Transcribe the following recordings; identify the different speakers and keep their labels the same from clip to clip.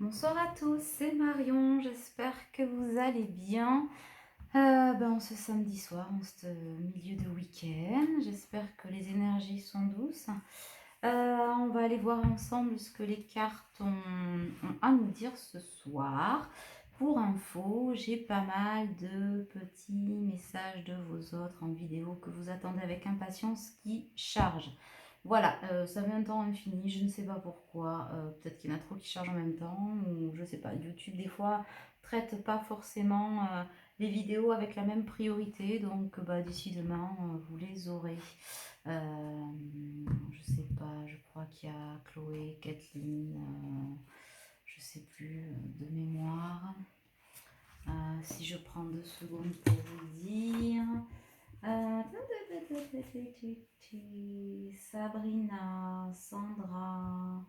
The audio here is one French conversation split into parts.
Speaker 1: Bonsoir à tous, c'est Marion, j'espère que vous allez bien. En ce samedi soir, en ce milieu de week-end, j'espère que les énergies sont douces. On va aller voir ensemble ce que les cartes ont à nous dire ce soir. Pour info, j'ai pas mal de petits messages de vos autres en vidéo que vous attendez avec impatience qui chargent. Voilà, ça met un temps infini, je ne sais pas pourquoi. Peut-être qu'il y en a trop qui chargent en même temps, ou je sais pas. YouTube, des fois, traite pas forcément les vidéos avec la même priorité. Donc, d'ici demain, vous les aurez. Je sais pas, je crois qu'il y a Chloé, Kathleen, je sais plus de mémoire. Si je prends 2 secondes pour vous dire. Sabrina, Sandra,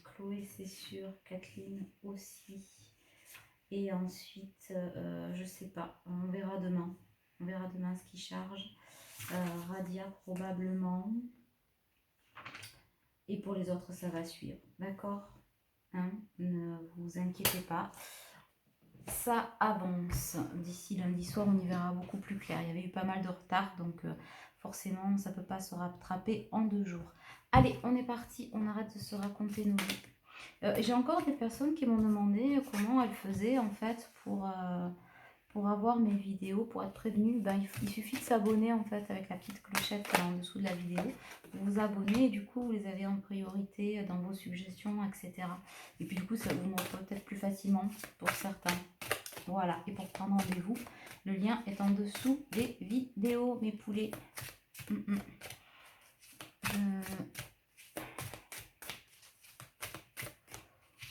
Speaker 1: Chloé c'est sûr, Kathleen aussi. Et ensuite, je sais pas, on verra demain. On verra demain ce qui charge. Radia probablement. Et pour les autres, ça va suivre. D'accord, hein, ne vous inquiétez pas. Ça avance. D'ici lundi soir, on y verra beaucoup plus clair. Il y avait eu pas mal de retard, donc forcément, ça ne peut pas se rattraper en 2 jours. Allez, on est parti. On arrête de se raconter nos vies. J'ai encore des personnes qui m'ont demandé comment elles faisaient en fait pour avoir mes vidéos, pour être prévenues. Il suffit de s'abonner en fait avec la petite clochette qui est en dessous de la vidéo. Vous vous abonnez et du coup vous les avez en priorité dans vos suggestions, etc. Et puis du coup ça vous montre peut-être plus facilement pour certains. Voilà, et pour prendre rendez-vous, le lien est en dessous des vidéos, mes poulets.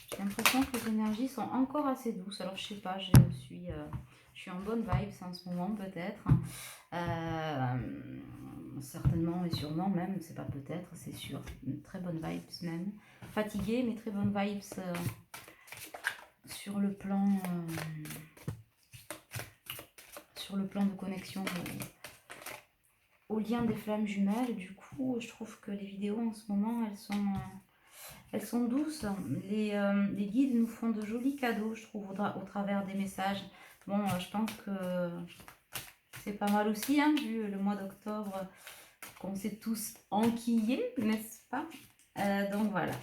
Speaker 1: J'ai l'impression que les énergies sont encore assez douces. Alors je sais pas, je suis en bonne vibe en ce moment peut-être. Certainement et sûrement même, c'est pas peut-être, c'est sûr. Une très bonne vibes même. Fatiguée mais très bonne vibes sur le plan de connexion au lien des flammes jumelles. Du coup, je trouve que les vidéos en ce moment, elles sont douces. Les guides nous font de jolis cadeaux, je trouve, au travers des messages. Bon, je pense que c'est pas mal aussi, hein, vu le mois d'octobre qu'on s'est tous enquillés, n'est-ce pas? Donc voilà.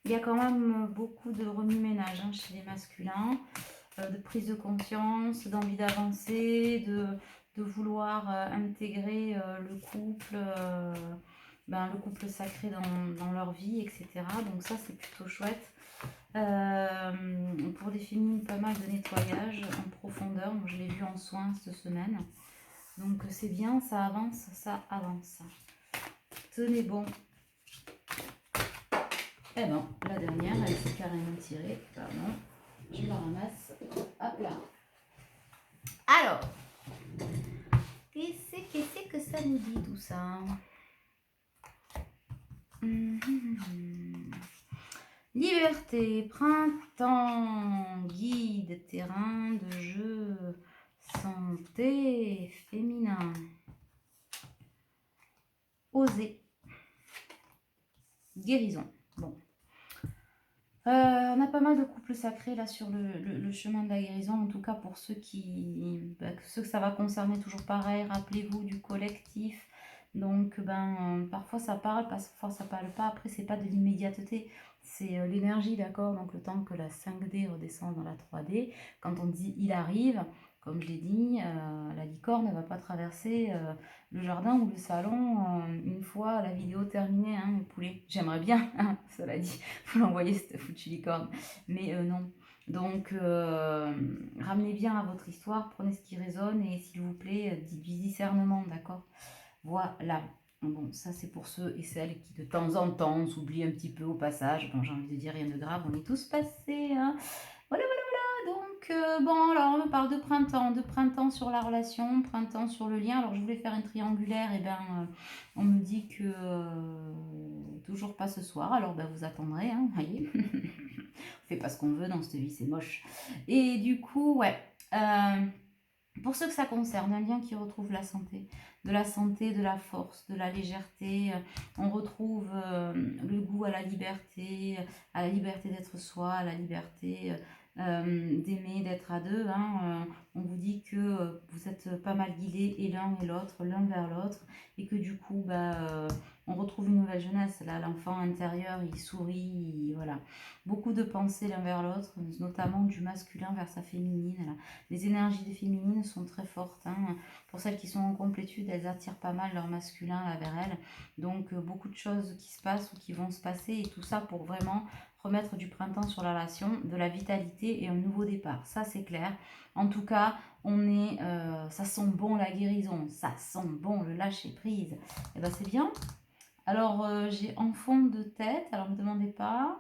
Speaker 1: Il y a quand même beaucoup de remue-ménage hein, chez les masculins, de prise de conscience, d'envie d'avancer, de vouloir intégrer le couple sacré dans leur vie, etc. Donc ça, c'est plutôt chouette. Pour les féminines, pas mal de nettoyage en profondeur. Moi, je l'ai vu en soins cette semaine. Donc c'est bien, ça avance, ça avance. Tenez bon. Eh ben, la dernière, elle s'est carrément tirée. Pardon. Je la ramasse. Hop là. Alors, qu'est-ce que ça nous dit tout ça? Liberté, printemps, guide, terrain de jeu, santé, féminin, oser, guérison. Bon. On a pas mal de couples sacrés là sur le chemin de la guérison, en tout cas pour ceux ceux que ça va concerner, toujours pareil, rappelez-vous du collectif. Donc parfois ça parle, parfois ça parle pas, après c'est pas de l'immédiateté, c'est l'énergie, d'accord? Donc le temps que la 5D redescende dans la 3D, quand on dit il arrive, comme je l'ai dit, la licorne ne va pas traverser le jardin ou le salon une fois la vidéo terminée, hein, mes poulets. J'aimerais bien, hein, cela dit, vous l'envoyez cette foutue licorne, mais non. Donc, ramenez bien à votre histoire, prenez ce qui résonne et s'il vous plaît, dites du discernement, d'accord? Voilà. Bon, ça c'est pour ceux et celles qui de temps en temps s'oublient un petit peu au passage. Bon, j'ai envie de dire rien de grave, on est tous passés, hein. Voilà. Donc, alors on me parle de printemps sur la relation, printemps sur le lien. Alors, je voulais faire un triangulaire, et on me dit que toujours pas ce soir. Alors, vous attendrez, hein, voyez. On fait pas ce qu'on veut dans cette vie, c'est moche. Et du coup, ouais. Pour ceux que ça concerne, un lien qui retrouve la santé, de la santé, de la force, de la légèreté. On retrouve le goût à la liberté d'être soi, à la liberté d'aimer, d'être à deux. Hein. On vous dit que vous êtes pas mal guidés et l'un et l'autre, l'un vers l'autre, et que du coup, on retrouve une nouvelle jeunesse. Là, l'enfant intérieur, il sourit, voilà. Beaucoup de pensées l'un vers l'autre, notamment du masculin vers sa féminine. Là. Les énergies des féminines sont très fortes. Hein. Pour celles qui sont en complétude, elles attirent pas mal leur masculin là, vers elles. Donc beaucoup de choses qui se passent ou qui vont se passer. Et tout ça pour vraiment remettre du printemps sur la relation, de la vitalité et un nouveau départ. Ça c'est clair. En tout cas, ça sent bon la guérison. Ça sent bon le lâcher prise. Et ben c'est bien. Alors j'ai en fond de tête, alors ne me demandez pas.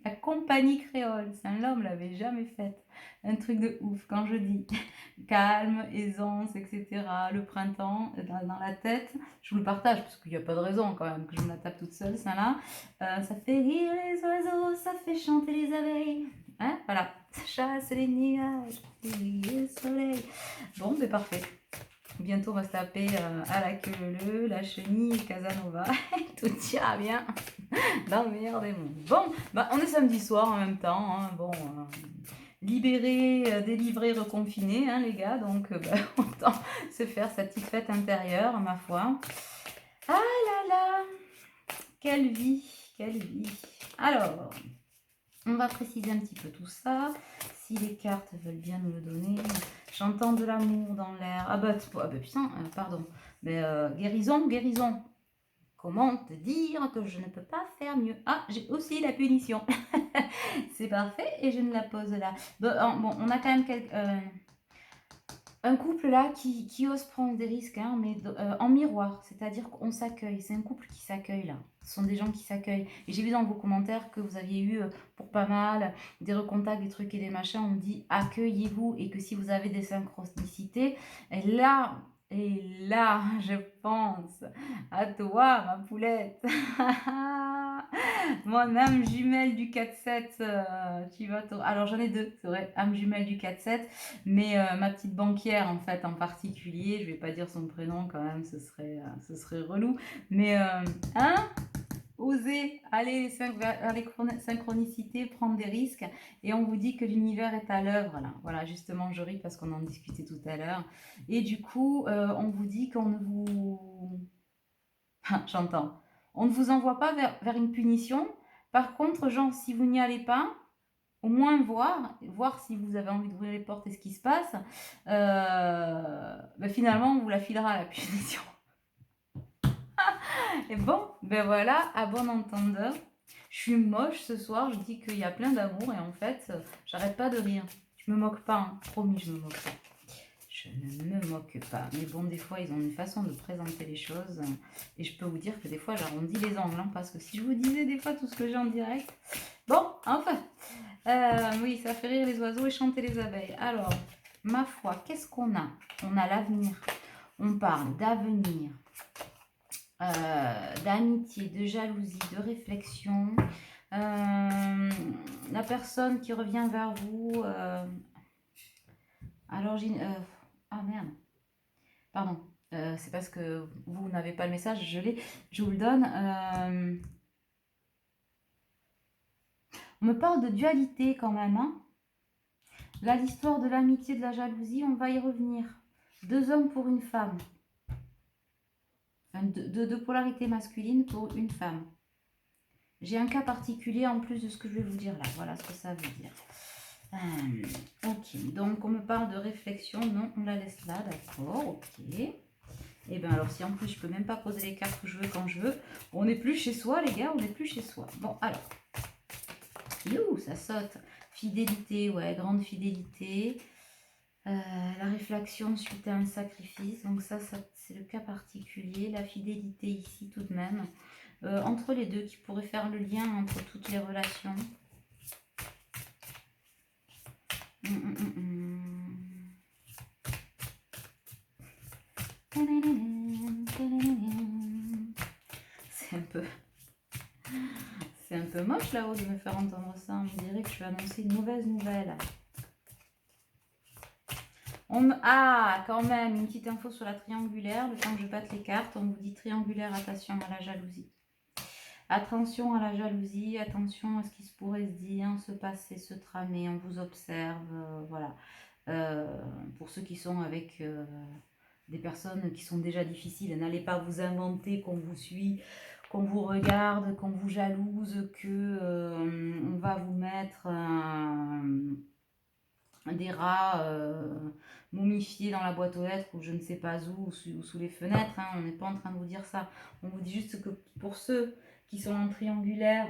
Speaker 1: La compagnie créole, c'est un homme l'avait jamais faite. Un truc de ouf. Quand je dis calme, aisance, etc., le printemps dans la tête, je vous le partage parce qu'il n'y a pas de raison quand même que je me la tape toute seule, ça là. Ça fait rire les oiseaux, ça fait chanter les abeilles. Hein, voilà, ça chasse les nuages, le soleil. Bon, mais parfait. Bientôt, on va se taper à la queue leu, la chenille, Casanova. Tout ira bien dans le meilleur des mondes. Bon, on est samedi soir en même temps. Hein. Bon, libéré, délivré, reconfiné, hein, les gars. Donc, autant se faire sa petite fête intérieure, ma foi. Ah là là, quelle vie, quelle vie. Alors, on va préciser un petit peu tout ça. Si les cartes veulent bien nous le donner. J'entends de l'amour dans l'air. Ah bah putain, pardon. Mais guérison, guérison. Comment te dire que je ne peux pas faire mieux? Ah, j'ai aussi la punition. C'est parfait et je ne la pose là. Bon, on a quand même un couple là qui ose prendre des risques, hein, mais en miroir, c'est-à-dire qu'on s'accueille. C'est un couple qui s'accueille là. Ce sont des gens qui s'accueillent. Et j'ai vu dans vos commentaires que vous aviez eu pour pas mal des recontacts, des trucs et des machins. On me dit accueillez-vous et que si vous avez des synchronicités, et là, je pense à toi, ma poulette. Mon âme jumelle du 4-7, tu vas alors j'en ai deux, c'est vrai, âme jumelle du 4-7, mais ma petite banquière en fait en particulier, je vais pas dire son prénom quand même, ce serait relou, mais hein, oser aller vers les synchronicités, prendre des risques, et on vous dit que l'univers est à l'œuvre là. Voilà, justement, je ris parce qu'on en discutait tout à l'heure, et du coup, on vous dit qu'on ne vous... J'entends. On ne vous envoie pas vers une punition. Par contre, genre, si vous n'y allez pas, au moins voir si vous avez envie d'ouvrir les portes et ce qui se passe, finalement, on vous la filera la punition. Et bon, ben voilà, à bon entendeur. Je suis moche ce soir, je dis qu'il y a plein d'amour et en fait, j'arrête pas de rire. Je me moque pas, hein. Promis, je me moque pas. Je ne me moque pas. Mais bon, des fois, ils ont une façon de présenter les choses. Et je peux vous dire que des fois, j'arrondis les angles. Hein, parce que si je vous disais des fois tout ce que j'ai en direct... Bon, enfin. Oui, ça fait rire les oiseaux et chanter les abeilles. Alors, ma foi, qu'est-ce qu'on a? On a l'avenir. On parle d'avenir, d'amitié, de jalousie, de réflexion. La personne qui revient vers vous... alors, j'ai... ah merde. Pardon. C'est parce que vous n'avez pas le message, je l'ai. Je vous le donne. On me parle de dualité quand même. Hein. Là, l'histoire de l'amitié, de la jalousie, on va y revenir. 2 hommes pour une femme. Enfin, deux polarités masculines pour une femme. J'ai un cas particulier en plus de ce que je vais vous dire là. Voilà ce que ça veut dire. Ok, donc on me parle de réflexion. Non, on la laisse là, d'accord, ok. Et bien alors si en plus je peux même pas poser les cartes que je veux quand je veux, on n'est plus chez soi les gars, on n'est plus chez soi. Bon alors, youh, ça saute. Fidélité, ouais, grande fidélité. La réflexion suite à un sacrifice, donc ça c'est le cas particulier. La fidélité ici tout de même. Entre les deux qui pourrait faire le lien entre toutes les relations. C'est un peu moche là-haut de me faire entendre ça. On dirait que je vais annoncer une mauvaise nouvelle. Ah, quand même, une petite info sur la triangulaire. Le temps que je batte les cartes, on vous dit triangulaire, attention à la jalousie. Attention à la jalousie, attention à ce qui se pourrait se dire, se passer, se tramer, on vous observe, voilà. Pour ceux qui sont avec des personnes qui sont déjà difficiles, n'allez pas vous inventer qu'on vous suit, qu'on vous regarde, qu'on vous jalouse, que on va vous mettre des rats momifiés dans la boîte aux lettres ou je ne sais pas où, ou sous les fenêtres, hein. On n'est pas en train de vous dire ça. On vous dit juste que pour ceux qui sont en triangulaire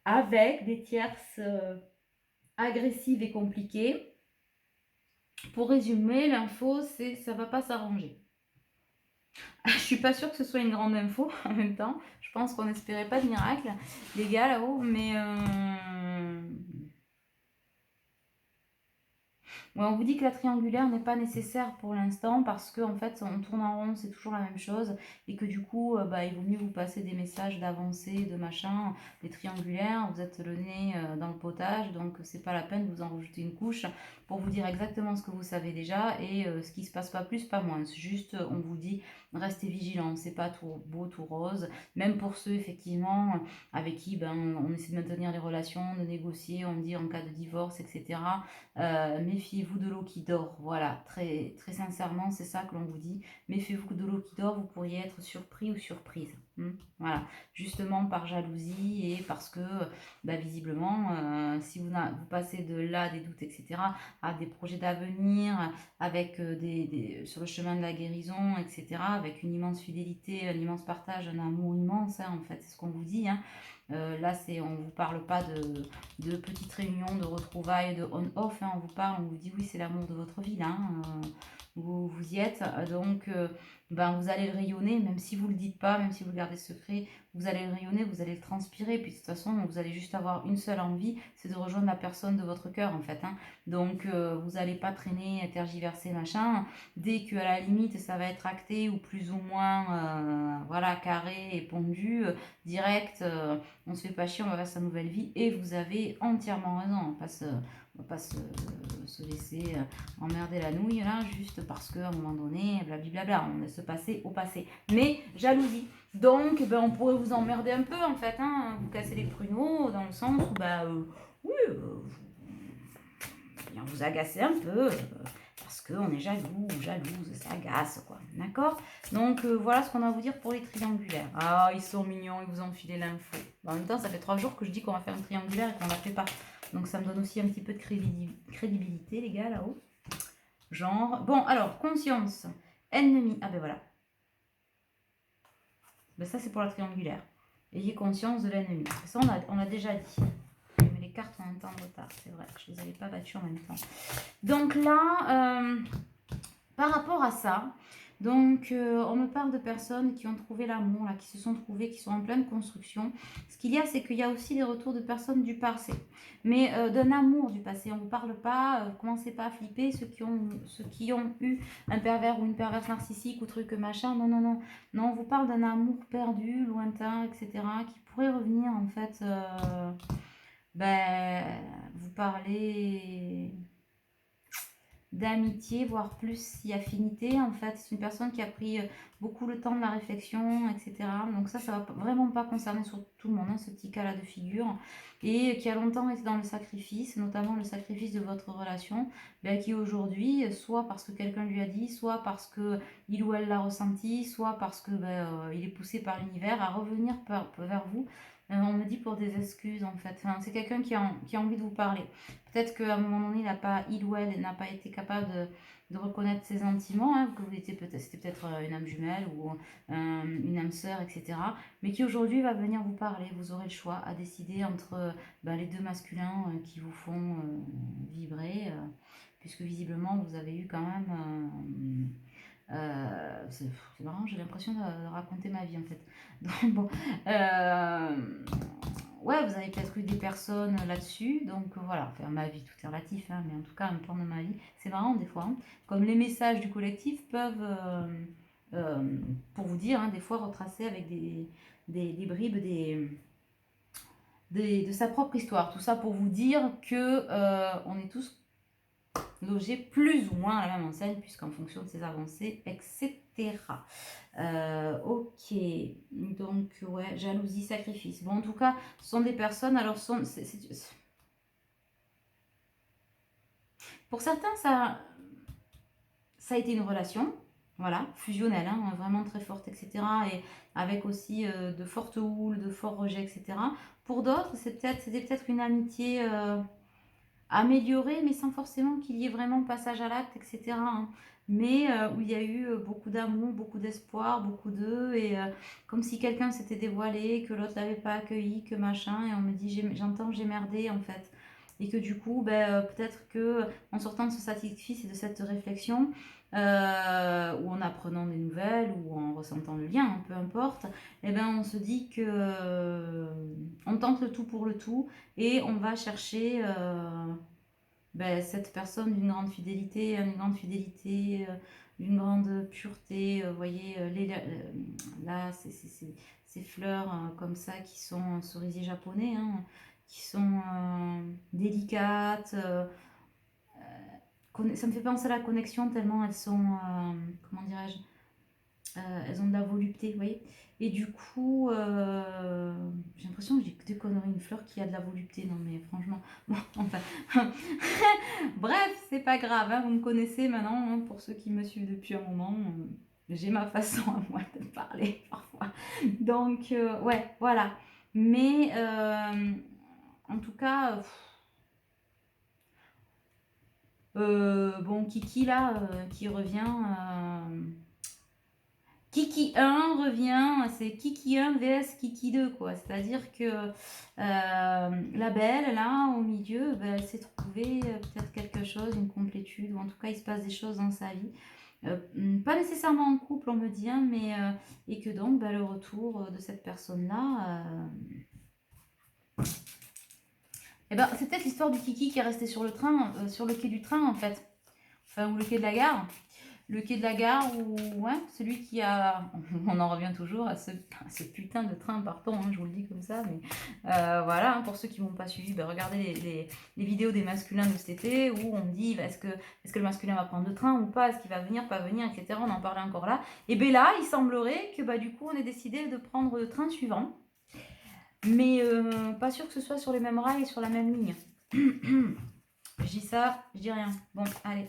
Speaker 1: avec des tierces agressives et compliquées, pour résumer, l'info, c'est ça va pas s'arranger. Je suis pas sûre que ce soit une grande info en même temps. Je pense qu'on n'espérait pas de miracle, les gars là-haut, mais ouais, on vous dit que la triangulaire n'est pas nécessaire pour l'instant parce que en fait on tourne en rond, c'est toujours la même chose et que du coup bah, il vaut mieux vous passer des messages d'avancée, de machin. Les triangulaires, vous êtes le nez dans le potage, donc c'est pas la peine de vous en rajouter une couche pour vous dire exactement ce que vous savez déjà et ce qui se passe pas plus, pas moins. C'est juste, on vous dit restez vigilants, c'est pas tout beau, tout rose. Même pour ceux effectivement avec qui ben, on essaie de maintenir les relations, de négocier, on dit en cas de divorce, etc. Méfiez-vous de l'eau qui dort. Voilà, très, très sincèrement, c'est ça que l'on vous dit. Méfiez-vous de l'eau qui dort, vous pourriez être surpris ou surprise. Voilà, justement par jalousie et parce que, bah, visiblement, si vous passez de là des doutes, etc., à des projets d'avenir, avec sur le chemin de la guérison, etc., avec une immense fidélité, un immense partage, un amour immense, hein, en fait, c'est ce qu'on vous dit, hein. Là, on ne vous parle pas de petites réunions, de retrouvailles, de on-off, hein, on vous parle, on vous dit oui, c'est l'amour de votre vie, là, hein, vous y êtes, donc ben, vous allez le rayonner, même si vous ne le dites pas, même si vous le gardez secret, vous allez le rayonner, vous allez le transpirer, puis de toute façon, vous allez juste avoir une seule envie, c'est de rejoindre la personne de votre cœur, en fait, hein. Donc, vous n'allez pas traîner, tergiverser, machin, dès qu'à la limite, ça va être acté, ou plus ou moins, voilà, carré et pondu, direct, on se fait pas chier, on va vers sa nouvelle vie, et vous avez entièrement raison, on va pas se laisser emmerder la nouille là, juste parce qu'à un moment donné, blablabla, on laisse se passer au passé. Mais jalousie. Donc, ben, on pourrait vous emmerder un peu en fait, hein, vous casser les pruneaux dans le sens où, bah, oui, vous agacez un peu. Parce qu'on est jaloux ou jalouse, ça agace, quoi. D'accord? Donc, voilà ce qu'on a à vous dire pour les triangulaires. Ah, ils sont mignons, ils vous ont filé l'info. En même temps, ça fait 3 jours que je dis qu'on va faire une triangulaire et qu'on ne la fait pas. Donc, ça me donne aussi un petit peu de crédibilité, les gars, là-haut. Genre. Bon, alors, conscience. Ennemi. Ah, ben voilà. Ben, ça, c'est pour la triangulaire. Ayez conscience de l'ennemi. Ça, on a déjà dit. Mais les cartes ont un temps de retard, c'est vrai. Je ne les avais pas battues en même temps. Donc là, par rapport à ça, donc on me parle de personnes qui ont trouvé l'amour, là, qui se sont trouvées, qui sont en pleine construction. Ce qu'il y a, c'est qu'il y a aussi des retours de personnes du passé, mais d'un amour du passé. On ne vous parle pas, commencez pas à flipper, ceux qui ont eu un pervers ou une perverse narcissique ou truc machin. Non, non, non. Non, on vous parle d'un amour perdu, lointain, etc., qui pourrait revenir en fait. Ben, vous parlez d'amitié, voire plus si affinité. En fait, c'est une personne qui a pris beaucoup le temps de la réflexion, etc. Donc ça va vraiment pas concerner sur tout le monde, hein, ce petit cas-là de figure. Et qui a longtemps été dans le sacrifice, notamment le sacrifice de votre relation, ben, qui aujourd'hui, soit parce que quelqu'un lui a dit, soit parce que il ou elle l'a ressenti, soit parce que ben, il est poussé par l'univers à revenir vers vous. On me dit pour des excuses en fait. Enfin, c'est quelqu'un qui a envie de vous parler. Peut-être qu'à un moment donné, il ou elle n'a pas été capable de reconnaître ses sentiments, hein, que c'était peut-être une âme jumelle ou une âme sœur, etc. Mais qui aujourd'hui va venir vous parler. Vous aurez le choix à décider entre les deux masculins qui vous font vibrer, puisque visiblement vous avez eu quand même. C'est marrant, j'ai l'impression de raconter ma vie en fait. Donc bon, ouais, vous avez peut-être eu des personnes là-dessus, donc voilà, enfin ma vie, tout est relatif, hein, mais en tout cas un plan de ma vie, c'est marrant des fois, hein, comme les messages du collectif peuvent, pour vous dire, hein, des fois retracer avec des bribes de sa propre histoire, tout ça pour vous dire que on est tous loger plus ou moins à la même enseigne, puisqu'en fonction de ses avancées, etc. Ok, donc ouais, jalousie, sacrifice. Bon, en tout cas, ce sont des personnes, alors pour certains, ça a été une relation, voilà, fusionnelle, hein, vraiment très forte, etc. Et avec aussi de fortes houles, de forts rejets, etc. Pour d'autres, c'était peut-être une amitié améliorée, mais sans forcément qu'il y ait vraiment passage à l'acte, etc. hein. Mais où il y a eu beaucoup d'amour, beaucoup d'espoir, beaucoup d'eux, et comme si quelqu'un s'était dévoilé, que l'autre l'avait pas accueilli, que machin, et on me dit, j'entends, j'ai merdé en fait. Et que du coup, peut-être que en sortant de ce sacrifice et de cette réflexion, ou en apprenant des nouvelles, ou en ressentant le lien, hein, peu importe, eh ben, on se dit que on tente le tout pour le tout, et on va chercher cette personne d'une grande pureté. Vous voyez, là, ces fleurs comme ça qui sont cerisiers japonais, hein, qui sont délicates. Ça me fait penser à la connexion tellement elles sont, comment dirais-je, elles ont de la volupté, vous voyez. Et du coup, j'ai l'impression que je dis que des conneries, une fleur qui a de la volupté. Non mais franchement, bon, enfin. Bref, c'est pas grave, hein, vous me connaissez maintenant, hein, pour ceux qui me suivent depuis un moment. J'ai ma façon à moi de parler parfois. Donc, ouais, voilà. Mais, en tout cas, bon, Kiki là, qui revient. Kiki 1 revient, c'est Kiki 1 vs Kiki 2, quoi. C'est-à-dire que la belle, là, au milieu, elle s'est trouvée peut-être quelque chose, une complétude, ou en tout cas, il se passe des choses dans sa vie. Pas nécessairement en couple, on me dit, hein, mais et que donc, le retour de cette personne-là, c'est peut-être l'histoire du Kiki qui est resté sur le train, sur le quai du train, en fait. Enfin, ou le quai de la gare. Le quai de la gare, ou ouais, celui qui a... On en revient toujours à ce putain de train, pardon, hein, je vous le dis comme ça, mais voilà, hein, pour ceux qui ne m'ont pas suivi, regardez les vidéos des masculins de cet été, où on me dit, est-ce que le masculin va prendre le train ou pas, est-ce qu'il va venir, pas venir, etc. On en parlait encore là. Et bien là, il semblerait que du coup, on ait décidé de prendre le train suivant, mais pas sûr que ce soit sur les mêmes rails et sur la même ligne. Je dis ça, je dis rien. Bon, allez.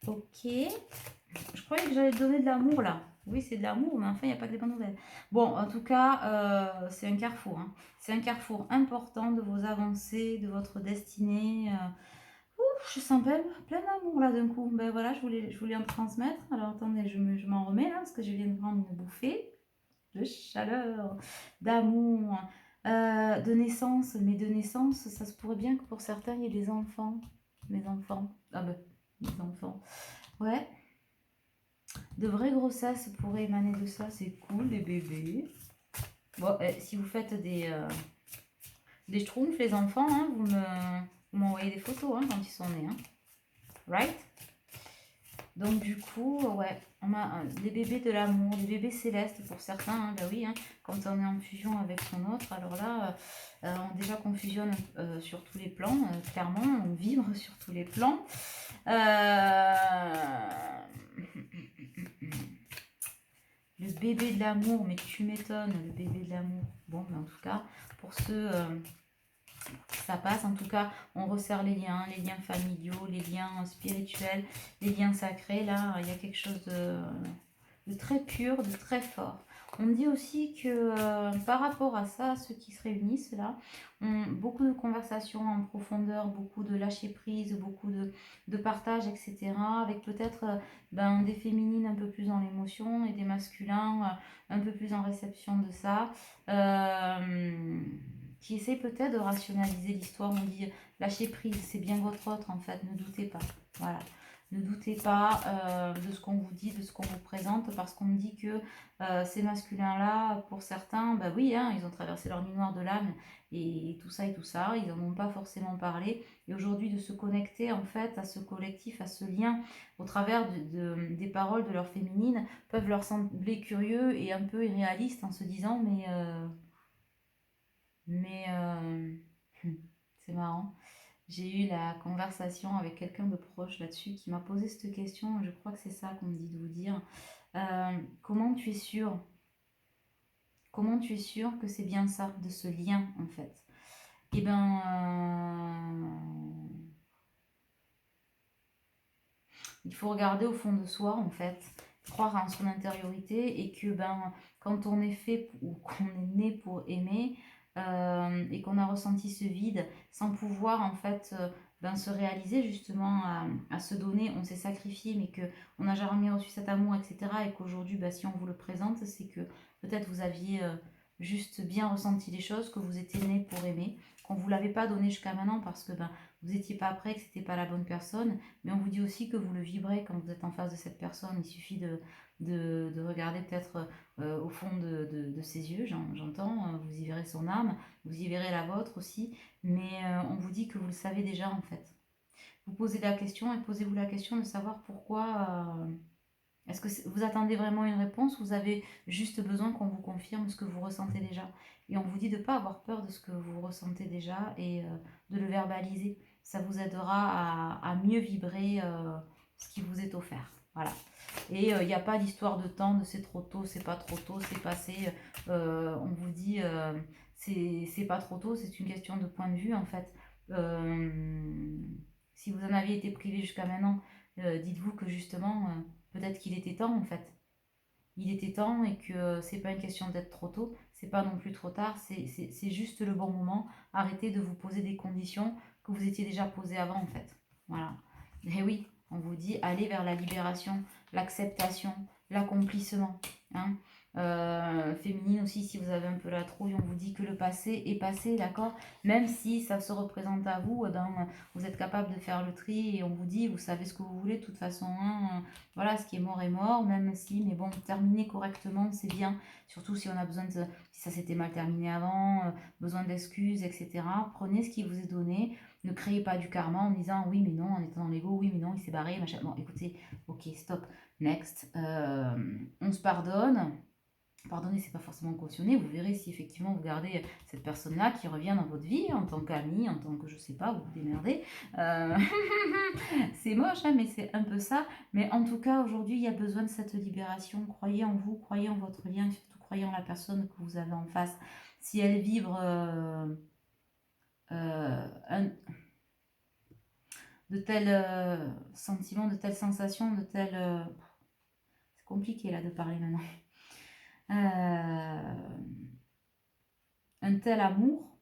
Speaker 1: Ok. Je croyais que j'allais te donner de l'amour là. Oui, c'est de l'amour, mais enfin, il n'y a pas que des bonnes nouvelles. Bon, en tout cas, c'est un carrefour. Hein. C'est un carrefour important de vos avancées, de votre destinée. Ouf, je sens plein d'amour là d'un coup. Ben voilà, je voulais en transmettre. Alors attendez, je m'en remets là, parce que je viens de prendre une bouffée de chaleur, d'amour, de naissance. Mais de naissance, ça se pourrait bien que pour certains, il y ait des enfants. Mes enfants. Ah ben, mes enfants. Ouais. De vraies grossesses pourraient émaner de ça, c'est cool, des bébés. Bon, si vous faites des schtroumpfs, les enfants, hein, vous m'envoyez des photos hein, quand ils sont nés. Hein. Right? Donc du coup, ouais, on a des bébés de l'amour, des bébés célestes pour certains. Hein, bah oui, hein, quand on est en fusion avec son autre, alors là, déjà qu'on fusionne sur tous les plans, clairement, on vibre sur tous les plans. Le bébé de l'amour, mais tu m'étonnes, le bébé de l'amour. Bon, mais en tout cas, pour ceux, ça passe. En tout cas, on resserre les liens familiaux, les liens spirituels, les liens sacrés. Là, il y a quelque chose de très pur, de très fort. On me dit aussi que par rapport à ça, ceux qui se réunissent là, ont beaucoup de conversations en profondeur, beaucoup de lâcher prise, beaucoup de partage, etc. Avec peut-être des féminines un peu plus dans l'émotion et des masculins un peu plus en réception de ça. Qui essaie peut-être de rationaliser l'histoire. On dit lâcher prise, c'est bien votre autre en fait, ne doutez pas. Voilà. Ne doutez pas de ce qu'on vous dit, de ce qu'on vous présente, parce qu'on me dit que ces masculins-là, pour certains, oui, hein, ils ont traversé leur nuit noire de l'âme et tout ça, ils n'en ont pas forcément parlé. Et aujourd'hui, de se connecter en fait à ce collectif, à ce lien, au travers des paroles de leur féminine, peuvent leur sembler curieux et un peu irréalistes en se disant, mais c'est marrant. J'ai eu la conversation avec quelqu'un de proche là-dessus qui m'a posé cette question. Je crois que c'est ça qu'on me dit de vous dire. Comment tu es sûr? Comment tu es sûr que c'est bien ça, de ce lien en fait? Eh ben, il faut regarder au fond de soi en fait, croire en son intériorité et que ben, quand on est fait ou qu'on est né pour aimer et qu'on a ressenti ce vide sans pouvoir en fait ben, se réaliser justement à se donner, on s'est sacrifié mais que on n'a jamais reçu cet amour etc. Et qu'aujourd'hui ben, si on vous le présente c'est que peut-être vous aviez juste bien ressenti les choses, que vous étiez né pour aimer, qu'on ne vous l'avait pas donné jusqu'à maintenant parce que ben, vous n'étiez pas prêt, que c'était pas la bonne personne, mais on vous dit aussi que vous le vibrez quand vous êtes en face de cette personne. Il suffit de regarder peut-être au fond de ses yeux, j'entends, vous y verrez son âme, vous y verrez la vôtre aussi, mais on vous dit que vous le savez déjà en fait. Vous posez la question et posez-vous la question de savoir pourquoi. Est-ce que vous attendez vraiment une réponse ou vous avez juste besoin qu'on vous confirme ce que vous ressentez déjà? Et on vous dit de ne pas avoir peur de ce que vous ressentez déjà et de le verbaliser. Ça vous aidera à mieux vibrer ce qui vous est offert. Voilà. Et il n'y a pas d'histoire de temps, de c'est trop tôt, c'est pas trop tôt, c'est passé. On vous dit c'est pas trop tôt, c'est une question de point de vue en fait. Si vous en aviez été privé jusqu'à maintenant, dites-vous que justement peut-être qu'il était temps en fait. Il était temps et que c'est pas une question d'être trop tôt, c'est pas non plus trop tard, c'est juste le bon moment. Arrêtez de vous poser des conditions que vous étiez déjà posées avant en fait. Voilà. Et oui, on vous dit aller vers la libération, l'acceptation, l'accomplissement. Hein. Féminine aussi, si vous avez un peu la trouille, on vous dit que le passé est passé, d'accord? Même si ça se représente à vous, eh ben, vous êtes capable de faire le tri et on vous dit, vous savez ce que vous voulez de toute façon. Hein, voilà, ce qui est mort, même si, mais bon, terminer correctement, c'est bien. Surtout si on a besoin de, si ça s'était mal terminé avant, besoin d'excuses, etc. Prenez ce qui vous est donné. Ne créez pas du karma en disant oui, mais non, en étant dans l'ego, oui, mais non, il s'est barré, machin. Bon, écoutez, ok, stop, next. On se pardonne. Pardonnez, c'est pas forcément cautionné. Vous verrez si effectivement vous gardez cette personne-là qui revient dans votre vie en tant qu'amie, en tant que je sais pas, vous vous démerdez. Euh, c'est moche, hein, mais c'est un peu ça. Mais en tout cas, aujourd'hui, il y a besoin de cette libération. Croyez en vous, croyez en votre lien, et surtout croyez en la personne que vous avez en face. Si elle vibre de tels sentiments, de telles sensations, de telles. C'est compliqué là de parler maintenant. Un tel amour,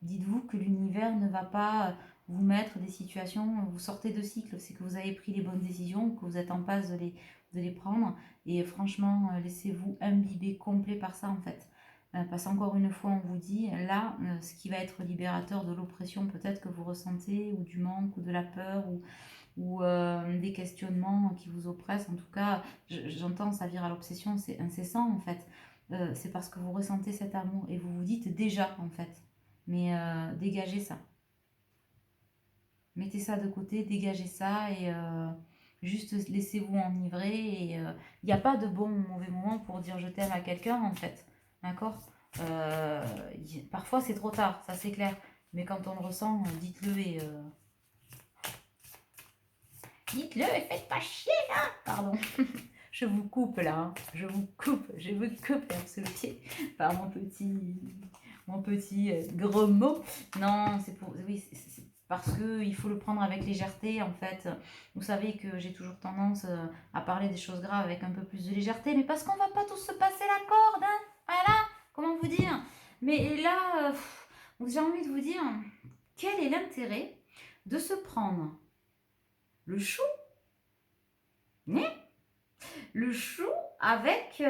Speaker 1: dites-vous que l'univers ne va pas vous mettre des situations, vous sortez de cycle, c'est que vous avez pris les bonnes décisions, que vous êtes en passe de les prendre. Et franchement, laissez-vous imbiber complet par ça en fait. Parce qu'encore une fois, on vous dit, là, ce qui va être libérateur de l'oppression peut-être que vous ressentez, ou du manque, ou de la peur, ou des questionnements qui vous oppressent. En tout cas, j'entends ça vire à l'obsession, c'est incessant en fait. C'est parce que vous ressentez cet amour et vous vous dites déjà en fait. Mais dégagez ça. Mettez ça de côté, dégagez ça et juste laissez-vous enivrer. Et il n'y a pas de bon ou mauvais moment pour dire je t'aime à quelqu'un en fait. D'accord. Parfois c'est trop tard, ça c'est clair. Mais quand on le ressent, dites-le et dites-le et faites pas chier là. Pardon. Je vous coupe là. Hein. Je vous coupe sous le pied par mon petit gros mot. Non, c'est pour. Oui, c'est parce qu'il faut le prendre avec légèreté en fait. Vous savez que j'ai toujours tendance à parler des choses graves avec un peu plus de légèreté, mais parce qu'on va pas tous se passer la corde. Hein. Voilà, comment vous dire. Mais là, j'ai envie de vous dire, quel est l'intérêt de se prendre le chou, le chou avec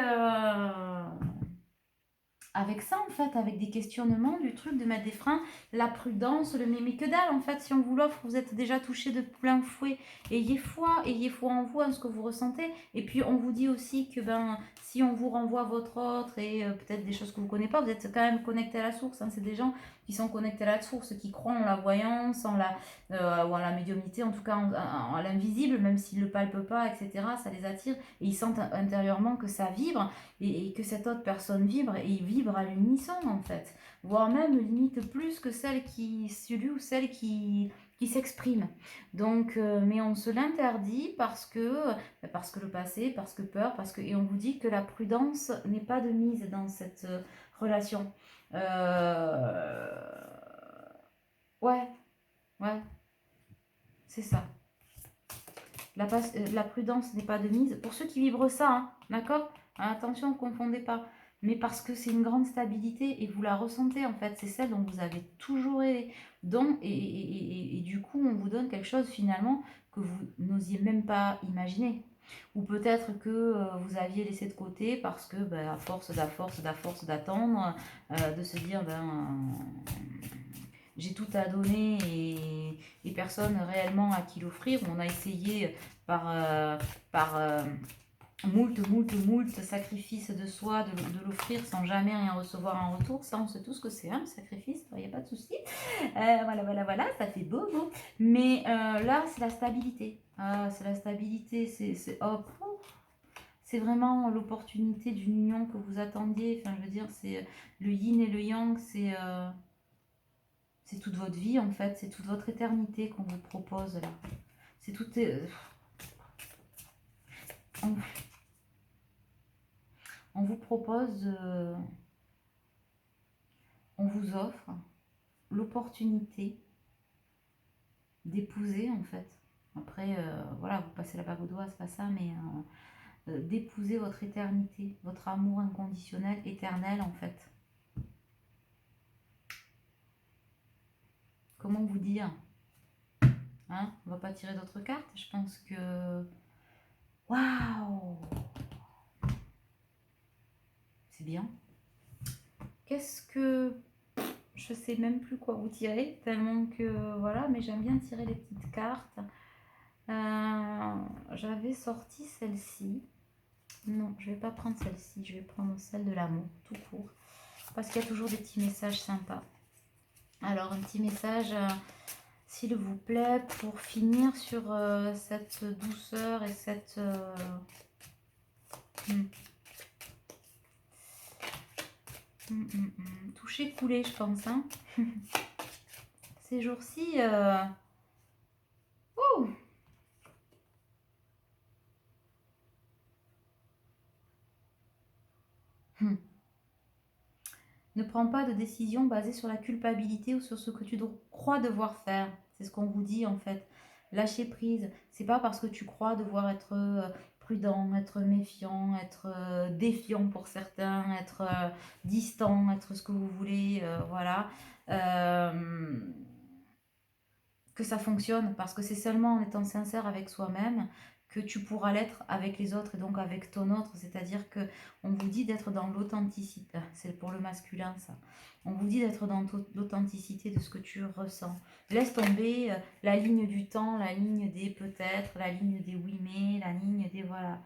Speaker 1: avec ça en fait, avec des questionnements, du truc de mettre des freins, la prudence, le mais que dalle en fait, si on vous l'offre, vous êtes déjà touché de plein fouet, ayez foi en vous, en ce que vous ressentez, et puis on vous dit aussi que ben si on vous renvoie votre autre et peut-être des choses que vous ne connaissez pas, vous êtes quand même connecté à la source, hein, c'est des gens qui sont connectés à la source, qui croient en la voyance, ou en la médiumnité, en tout cas en l'invisible, même s'ils ne le palpent pas, etc., ça les attire, et ils sentent intérieurement que ça vibre, et que cette autre personne vibre, et ils vibrent vibrent à l'unisson en fait, voire même limite plus que celui ou celle qui s'exprime. Donc, mais on se l'interdit parce que le passé, parce que peur, et on vous dit que la prudence n'est pas de mise dans cette relation. Ouais, ouais, c'est ça. La prudence n'est pas de mise. Pour ceux qui vibrent ça, hein, d'accord? Attention, ne confondez pas. Mais parce que c'est une grande stabilité et vous la ressentez en fait. C'est celle dont vous avez toujours rêvé. Et du coup, on vous donne quelque chose finalement que vous n'osiez même pas imaginer. Ou peut-être que vous aviez laissé de côté parce que, ben, à force d'attendre, de se dire, ben, j'ai tout à donner et personne réellement à qui l'offrir. On a essayé par moult sacrifices de soi de l'offrir sans jamais rien recevoir en retour. Ça, on sait tous que c'est un sacrifice, il n'y a pas de souci. Voilà, ça fait beau. Mais là, c'est la stabilité. C'est la stabilité, c'est hop. C'est vraiment l'opportunité d'une union que vous attendiez. Enfin, je veux dire, c'est le yin et le yang, c'est toute votre vie en fait, c'est toute votre éternité qu'on vous propose là. C'est tout. On, on vous propose, on vous offre l'opportunité d'épouser en fait. Après, voilà, vous passez la bague au doigt, c'est pas ça, mais d'épouser votre éternité, votre amour inconditionnel, éternel en fait. Comment vous dire, hein? On va pas tirer d'autres cartes. Je pense que waouh, c'est bien. Qu'est-ce que je sais même plus quoi vous tirer, tellement que voilà, mais j'aime bien tirer les petites cartes. J'avais sorti celle-ci. Non, je vais pas prendre celle-ci, je vais prendre celle de l'amour, tout court. Parce qu'il y a toujours des petits messages sympas. Alors, un petit message, s'il vous plaît, pour finir sur cette douceur et cette... toucher, couler, je pense. Hein. Ces jours-ci... Oh, ne prends pas de décision basée sur la culpabilité ou sur ce que tu crois devoir faire. C'est ce qu'on vous dit en fait. Lâcher prise. C'est pas parce que tu crois devoir être prudent, être méfiant, être défiant pour certains, être distant, être ce que vous voulez, voilà. Que ça fonctionne, parce que c'est seulement en étant sincère avec soi-même que tu pourras l'être avec les autres et donc avec ton autre. C'est-à-dire que on vous dit d'être dans l'authenticité. C'est pour le masculin ça. On vous dit d'être dans l'authenticité de ce que tu ressens. Laisse tomber la ligne du temps, la ligne des peut-être, la ligne des oui mais, la ligne des voilà.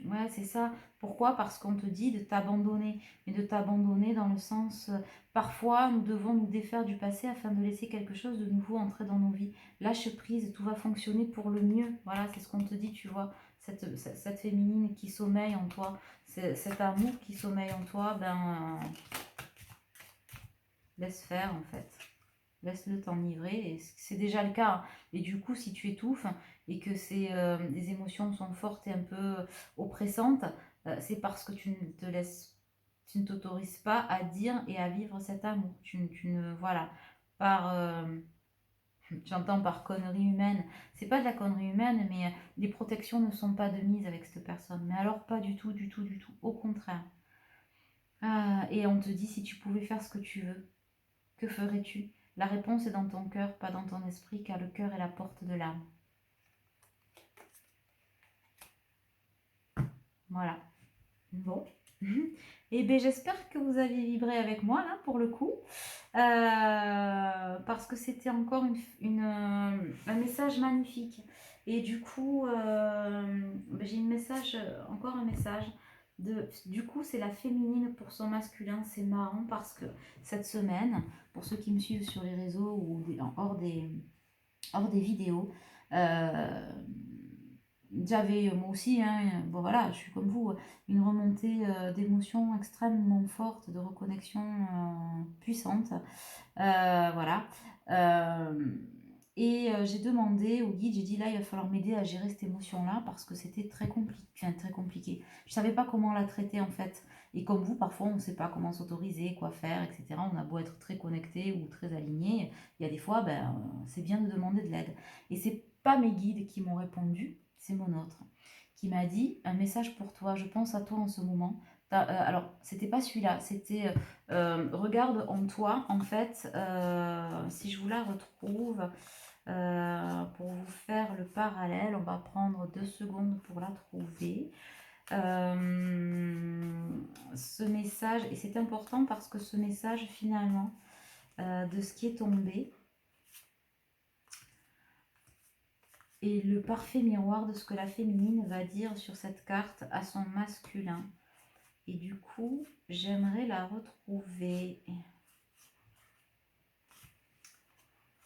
Speaker 1: Ouais, c'est ça. Pourquoi? Parce qu'on te dit de t'abandonner. Mais de t'abandonner dans le sens, parfois, nous devons nous défaire du passé afin de laisser quelque chose de nouveau entrer dans nos vies. Lâche prise, tout va fonctionner pour le mieux. Voilà, c'est ce qu'on te dit, tu vois. Cette féminine qui sommeille en toi, cet amour qui sommeille en toi, ben, laisse faire en fait. Laisse-le t'enivrer. Et c'est déjà le cas. Et du coup, si tu étouffes et que les émotions sont fortes et un peu oppressantes, c'est parce que tu ne t'autorises pas à dire et à vivre cet amour. Tu ne, voilà, par, j'entends par connerie humaine. C'est pas de la connerie humaine, mais les protections ne sont pas de mise avec cette personne. Mais alors pas du tout, du tout, du tout. Au contraire. Et on te dit si tu pouvais faire ce que tu veux, que ferais-tu? La réponse est dans ton cœur, pas dans ton esprit, car le cœur est la porte de l'âme. Voilà. Bon. Et bien j'espère que vous avez vibré avec moi là pour le coup. Parce que c'était encore un message magnifique. Et du coup, j'ai encore un message. Du coup, c'est la féminine pour son masculin. C'est marrant parce que cette semaine, pour ceux qui me suivent sur les réseaux ou hors des vidéos, j'avais moi aussi, hein, bon voilà, je suis comme vous, une remontée d'émotions extrêmement forte, de reconnexion puissante. Voilà. Euh, j'ai demandé au guide, j'ai dit là, il va falloir m'aider à gérer cette émotion-là parce que c'était très compliqué, enfin, très compliqué. Je savais pas comment la traiter en fait. Et comme vous, parfois, on ne sait pas comment s'autoriser, quoi faire, etc. On a beau être très connecté ou très aligné, il y a des fois, ben, c'est bien de demander de l'aide. Et c'est pas mes guides qui m'ont répondu, c'est mon autre qui m'a dit un message pour toi. Je pense à toi en ce moment. Alors, c'était pas celui-là, c'était regarde en toi, en fait, si je vous la retrouve, pour vous faire le parallèle, on va prendre 2 secondes pour la trouver. Ce message, et c'est important parce que ce message finalement, de ce qui est tombé, est le parfait miroir de ce que la féminine va dire sur cette carte à son masculin. Et du coup, j'aimerais la retrouver.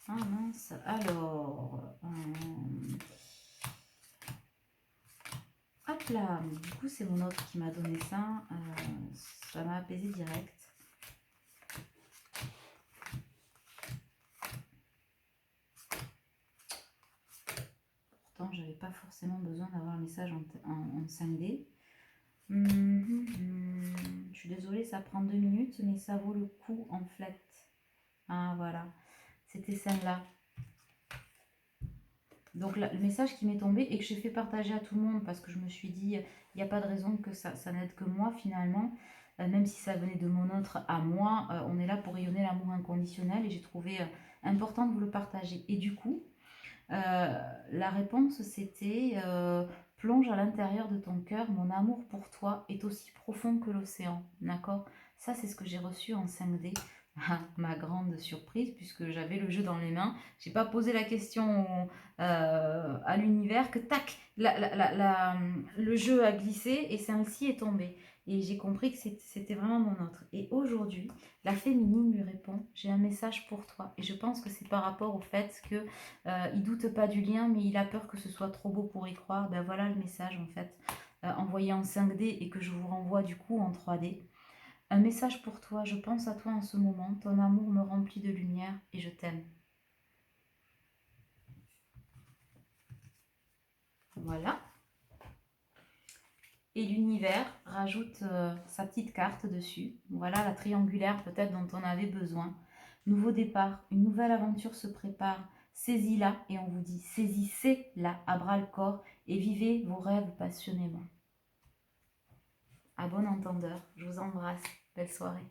Speaker 1: Ah mince, alors... hop là, du coup c'est mon autre qui m'a donné ça. Ça m'a apaisé direct. Pourtant, j'avais pas forcément besoin d'avoir un message en 5D. Je suis désolée, ça prend 2 minutes, mais ça vaut le coup en fait. Ah voilà, c'était celle-là. Donc le message qui m'est tombé et que j'ai fait partager à tout le monde parce que je me suis dit, il n'y a pas de raison que ça n'aide que moi finalement. Même si ça venait de mon autre à moi, on est là pour rayonner l'amour inconditionnel et j'ai trouvé important de vous le partager. Et du coup, la réponse c'était plonge à l'intérieur de ton cœur, mon amour pour toi est aussi profond que l'océan. D'accord? Ça, c'est ce que j'ai reçu en 5D. Ma grande surprise, puisque j'avais le jeu dans les mains. J'ai pas posé la question à l'univers que tac, le jeu a glissé et celle-ci est tombée. Et j'ai compris que c'était vraiment mon autre. Et aujourd'hui, la féminine lui répond, j'ai un message pour toi. Et je pense que c'est par rapport au fait que il doute pas du lien, mais il a peur que ce soit trop beau pour y croire. Ben voilà le message en fait, envoyé en 5D et que je vous renvoie du coup en 3D. Un message pour toi, je pense à toi en ce moment, ton amour me remplit de lumière et je t'aime. Voilà. Et l'univers rajoute sa petite carte dessus. Voilà la triangulaire peut-être dont on avait besoin. Nouveau départ, une nouvelle aventure se prépare. Saisis-la et on vous dit saisissez-la à bras le corps et vivez vos rêves passionnément. À bon entendeur, je vous embrasse. Belle soirée.